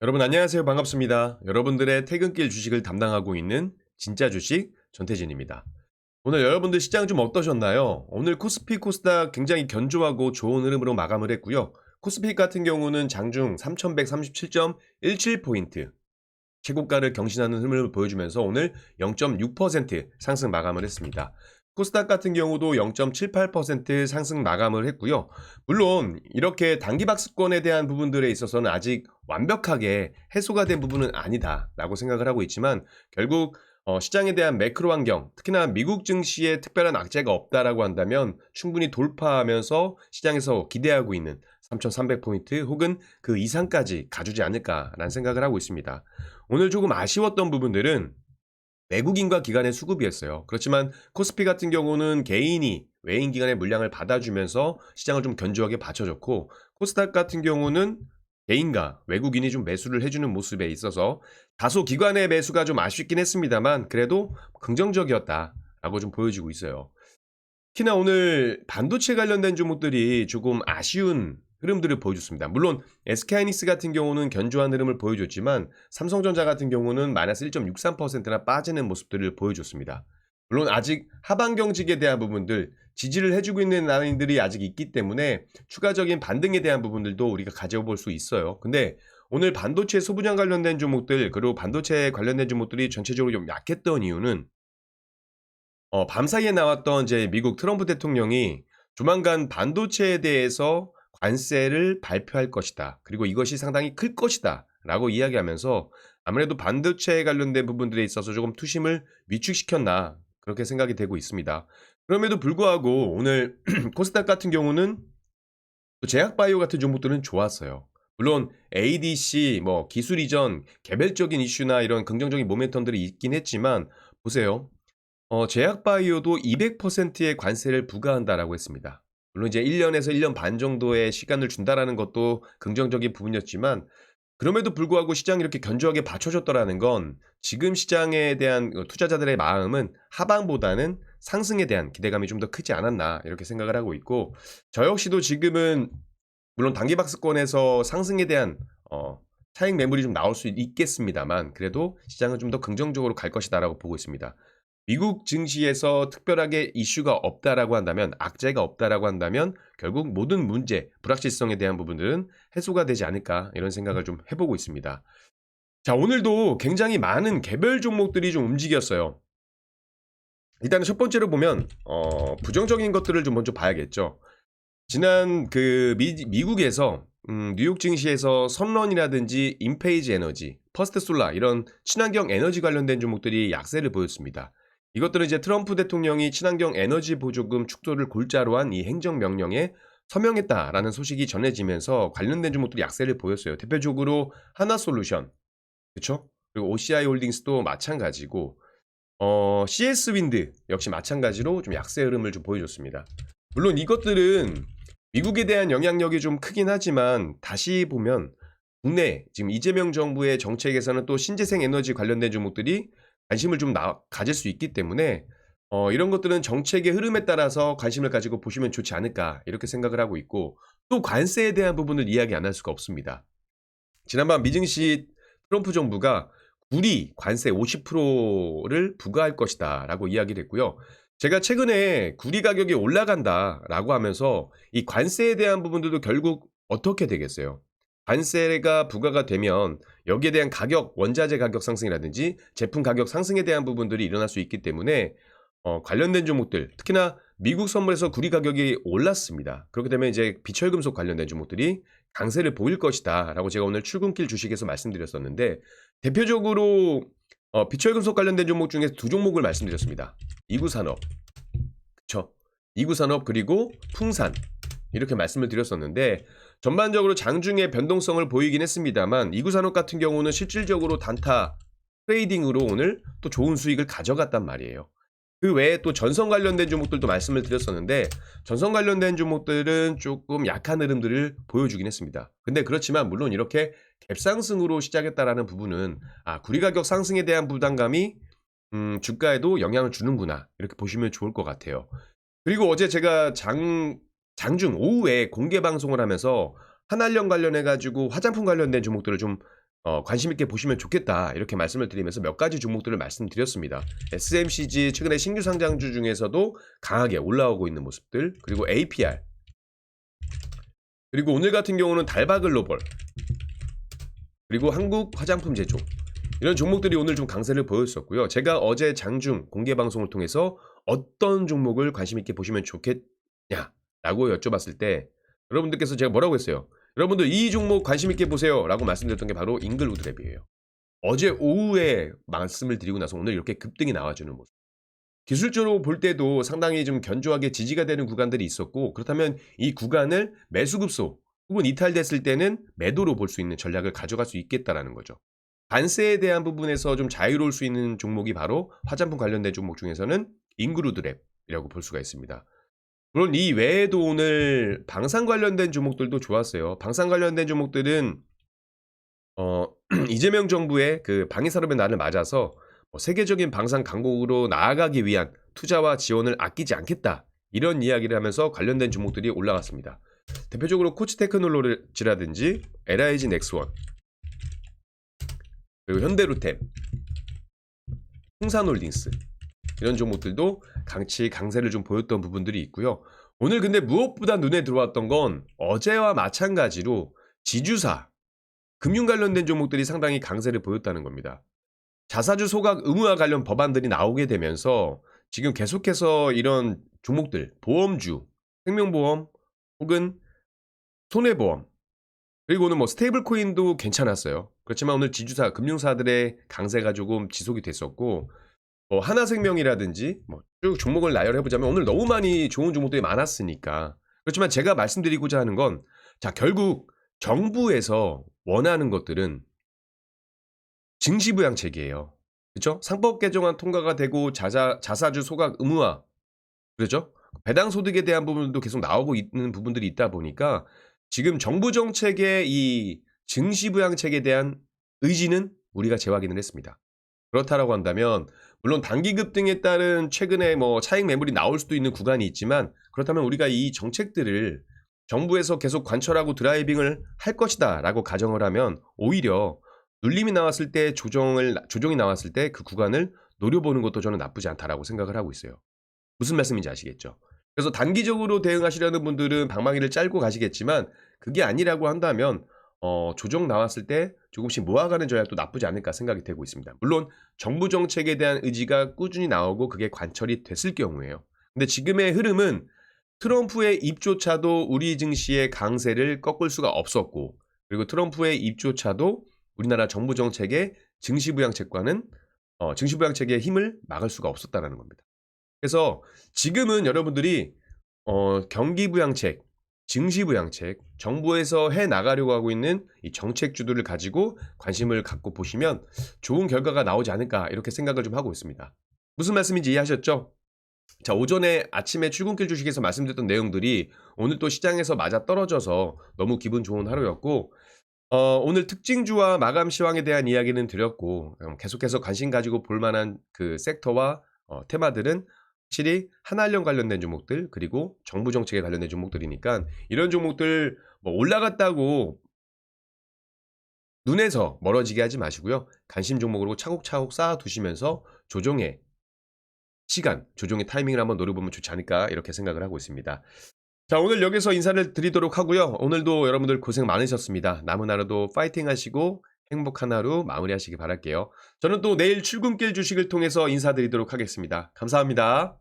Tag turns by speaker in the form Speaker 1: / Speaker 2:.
Speaker 1: 여러분 안녕하세요. 반갑습니다. 여러분들의 퇴근길 주식을 담당하고 있는 진짜 주식 전태진입니다. 오늘 여러분들 시장 좀 어떠셨나요? 오늘 코스피 코스닥 굉장히 견조하고 좋은 흐름으로 마감을 했고요. 코스피 같은 경우는 장중 3137.17포인트 최고가를 경신하는 흐름을 보여주면서 오늘 0.6% 상승 마감을 했습니다. 코스닥 같은 경우도 0.78% 상승 마감을 했고요. 물론 이렇게 단기박스권에 대한 부분들에 있어서는 아직 완벽하게 해소가 된 부분은 아니다라고 생각을 하고 있지만 결국 시장에 대한 매크로 환경, 특히나 미국 증시에 특별한 악재가 없다라고 한다면 충분히 돌파하면서 시장에서 기대하고 있는 3,300포인트 혹은 그 이상까지 가주지 않을까라는 생각을 하고 있습니다. 오늘 조금 아쉬웠던 부분들은 외국인과 기관의 수급이었어요. 그렇지만 코스피 같은 경우는 개인이 외인 기관의 물량을 받아주면서 시장을 좀 견조하게 받쳐줬고, 코스닥 같은 경우는 개인과 외국인이 좀 매수를 해주는 모습에 있어서 다소 기관의 매수가 좀 아쉽긴 했습니다만 그래도 긍정적이었다라고 좀 보여지고 있어요. 특히나 오늘 반도체 관련된 종목들이 조금 아쉬운 흐름들을 보여줬습니다. 물론 SK하이닉스 같은 경우는 견조한 흐름을 보여줬지만 삼성전자 같은 경우는 마이너스 1.63%나 빠지는 모습들을 보여줬습니다. 물론 아직 하반 경직에 대한 부분들, 지지를 해주고 있는 라인들이 아직 있기 때문에 추가적인 반등에 대한 부분들도 우리가 가져볼 수 있어요. 근데 오늘 반도체 소부장 관련된 종목들, 그리고 반도체 관련된 종목들이 전체적으로 좀 약했던 이유는 밤사이에 나왔던 이제 미국 트럼프 대통령이 조만간 반도체에 대해서 관세를 발표할 것이다. 그리고 이것이 상당히 클 것이다. 라고 이야기하면서 아무래도 반도체에 관련된 부분들에 있어서 조금 투심을 위축시켰나. 그렇게 생각이 되고 있습니다. 그럼에도 불구하고 오늘 코스닥 같은 경우는 또 제약바이오 같은 종목들은 좋았어요. 물론 ADC, 뭐 기술 이전, 개별적인 이슈나 이런 긍정적인 모멘텀들이 있긴 했지만 보세요. 제약바이오도 200%의 관세를 부과한다라고 했습니다. 물론 이제 1년에서 1년 반 정도의 시간을 준다라는 것도 긍정적인 부분이었지만 그럼에도 불구하고 시장이 이렇게 견조하게 받쳐줬더라는 건 지금 시장에 대한 투자자들의 마음은 하방보다는 상승에 대한 기대감이 좀 더 크지 않았나 이렇게 생각을 하고 있고, 저 역시도 지금은 물론 단기박스권에서 상승에 대한 차익 매물이 좀 나올 수 있겠습니다만 그래도 시장은 좀 더 긍정적으로 갈 것이다라고 보고 있습니다. 미국 증시에서 특별하게 이슈가 없다라고 한다면, 악재가 없다라고 한다면 결국 모든 문제, 불확실성에 대한 부분들은 해소가 되지 않을까 이런 생각을 좀 해보고 있습니다. 자, 오늘도 굉장히 많은 개별 종목들이 좀 움직였어요. 일단은 첫 번째로 보면 부정적인 것들을 좀 먼저 봐야겠죠. 지난 그 미국에서 뉴욕 증시에서 선런이라든지 인페이지 에너지, 퍼스트 솔라 이런 친환경 에너지 관련된 종목들이 약세를 보였습니다. 이것들은 이제 트럼프 대통령이 친환경 에너지 보조금 축소를 골자로 한 이 행정명령에 서명했다라는 소식이 전해지면서 관련된 종목들이 약세를 보였어요. 대표적으로 하나솔루션, 그쵸? 그리고 OCI 홀딩스도 마찬가지고, CS 윈드 역시 마찬가지로 좀 약세 흐름을 좀 보여줬습니다. 물론 이것들은 미국에 대한 영향력이 좀 크긴 하지만 다시 보면 국내 지금 이재명 정부의 정책에서는 또 신재생 에너지 관련된 종목들이 관심을 좀 가질 수 있기 때문에 이런 것들은 정책의 흐름에 따라서 관심을 가지고 보시면 좋지 않을까 이렇게 생각을 하고 있고, 또 관세에 대한 부분을 이야기 안 할 수가 없습니다. 지난번 미증시 트럼프 정부가 구리 관세 50%를 부과할 것이다 라고 이야기를 했고요. 제가 최근에 구리 가격이 올라간다라고 하면서 이 관세에 대한 부분들도 결국 어떻게 되겠어요? 관세가 부과가 되면 여기에 대한 가격, 원자재 가격 상승이라든지 제품 가격 상승에 대한 부분들이 일어날 수 있기 때문에 관련된 종목들, 특히나 미국 선물에서 구리 가격이 올랐습니다. 그렇게 되면 이제 비철금속 관련된 종목들이 강세를 보일 것이다라고 제가 오늘 출근길 주식에서 말씀드렸었는데, 대표적으로 비철금속 관련된 종목 중에서 두 종목을 말씀드렸습니다. 이구산업, 그쵸? 이구산업 그리고 풍산 이렇게 말씀을 드렸었는데 전반적으로 장중에 변동성을 보이긴 했습니다만 이구산업 같은 경우는 실질적으로 단타 트레이딩으로 오늘 또 좋은 수익을 가져갔단 말이에요. 그 외에 또 전선 관련된 종목들도 말씀을 드렸었는데 전선 관련된 종목들은 조금 약한 흐름들을 보여주긴 했습니다. 근데 그렇지만 물론 이렇게 갭상승으로 시작했다라는 부분은 구리 가격 상승에 대한 부담감이 주가에도 영향을 주는구나 이렇게 보시면 좋을 것 같아요. 그리고 어제 제가 장중 오후에 공개 방송을 하면서 한알령 관련해 가지고 화장품 관련된 종목들을 좀 관심 있게 보시면 좋겠다 이렇게 말씀을 드리면서 몇 가지 종목들을 말씀드렸습니다. SMCG 최근에 신규 상장주 중에서도 강하게 올라오고 있는 모습들, 그리고 APR, 그리고 오늘 같은 경우는 달바글로벌, 그리고 한국 화장품 제조, 이런 종목들이 오늘 좀 강세를 보였었고요. 제가 어제 장중 공개 방송을 통해서 어떤 종목을 관심 있게 보시면 좋겠냐라고 여쭤봤을 때 여러분들께서 제가 뭐라고 했어요? 여러분들 이 종목 관심 있게 보세요 라고 말씀드렸던 게 바로 잉글우드랩이에요. 어제 오후에 말씀을 드리고 나서 오늘 이렇게 급등이 나와주는 모습. 기술적으로 볼 때도 상당히 좀 견조하게 지지가 되는 구간들이 있었고, 그렇다면 이 구간을 매수급소 혹은 이탈됐을 때는 매도로 볼 수 있는 전략을 가져갈 수 있겠다라는 거죠. 관세에 대한 부분에서 좀 자유로울 수 있는 종목이 바로 화장품 관련된 종목 중에서는 잉그루드랩이라고 볼 수가 있습니다. 물론 이 외에도 오늘 방산 관련된 종목들도 좋았어요. 방산 관련된 종목들은 이재명 정부의 그 방위산업의 날을 맞아서 세계적인 방산 강국으로 나아가기 위한 투자와 지원을 아끼지 않겠다, 이런 이야기를 하면서 관련된 종목들이 올라갔습니다. 대표적으로 코치테크놀로지라든지 LIG 넥스원, 그리고 현대루템, 홍산홀딩스, 이런 종목들도 강세를 좀 보였던 부분들이 있고요. 오늘 근데 무엇보다 눈에 들어왔던 건 어제와 마찬가지로 지주사, 금융 관련된 종목들이 상당히 강세를 보였다는 겁니다. 자사주 소각 의무화 관련 법안들이 나오게 되면서 지금 계속해서 이런 종목들, 보험주, 생명보험 혹은 손해보험, 그리고 오늘 뭐 스테이블 코인도 괜찮았어요. 그렇지만 오늘 지주사, 금융사들의 강세가 조금 지속이 됐었고, 하나생명이라든지 쭉 종목을 나열해보자면 오늘 너무 많이 좋은 종목들이 많았으니까. 그렇지만 제가 말씀드리고자 하는 건, 자, 결국 정부에서 원하는 것들은 증시부양책이에요. 그렇죠? 상법 개정안 통과가 되고 자사주 소각 의무화, 그렇죠? 배당 소득에 대한 부분도 계속 나오고 있는 부분들이 있다 보니까 지금 정부 정책의 이 증시부양책에 대한 의지는 우리가 재확인을 했습니다. 그렇다라고 한다면 물론 단기 급등에 따른 최근에 차익 매물이 나올 수도 있는 구간이 있지만, 그렇다면 우리가 이 정책들을 정부에서 계속 관철하고 드라이빙을 할 것이다 라고 가정을 하면 오히려 눌림이 나왔을 때, 조정이 나왔을 때 그 구간을 노려보는 것도 저는 나쁘지 않다라고 생각을 하고 있어요. 무슨 말씀인지 아시겠죠? 그래서 단기적으로 대응하시려는 분들은 방망이를 짧고 가시겠지만, 그게 아니라고 한다면 조정 나왔을 때 조금씩 모아가는 전략도 나쁘지 않을까 생각이 되고 있습니다. 물론 정부 정책에 대한 의지가 꾸준히 나오고 그게 관철이 됐을 경우에요. 근데 지금의 흐름은 트럼프의 입조차도 우리 증시의 강세를 꺾을 수가 없었고, 그리고 트럼프의 입조차도 우리나라 정부 정책의 증시부양책과는 증시부양책의 힘을 막을 수가 없었다는 겁니다. 그래서 지금은 여러분들이 경기부양책, 증시부양책, 정부에서 해나가려고 하고 있는 이 정책주들을 가지고 관심을 갖고 보시면 좋은 결과가 나오지 않을까, 이렇게 생각을 좀 하고 있습니다. 무슨 말씀인지 이해하셨죠? 자, 오전에 아침에 출근길 주식에서 말씀드렸던 내용들이 오늘 또 시장에서 맞아 떨어져서 너무 기분 좋은 하루였고, 오늘 특징주와 마감 시황에 대한 이야기는 드렸고, 계속해서 관심 가지고 볼 만한 그 섹터와 테마들은 확실히 한한령 관련된 종목들, 그리고 정부 정책에 관련된 종목들이니까 이런 종목들 올라갔다고 눈에서 멀어지게 하지 마시고요. 관심 종목으로 차곡차곡 쌓아두시면서 조정의 시간, 조정의 타이밍을 한번 노려보면 좋지 않을까, 이렇게 생각을 하고 있습니다. 자, 오늘 여기서 인사를 드리도록 하고요. 오늘도 여러분들 고생 많으셨습니다. 남은 하루도 파이팅 하시고 행복한 하루 마무리하시기 바랄게요. 저는 또 내일 출근길 주식을 통해서 인사드리도록 하겠습니다. 감사합니다.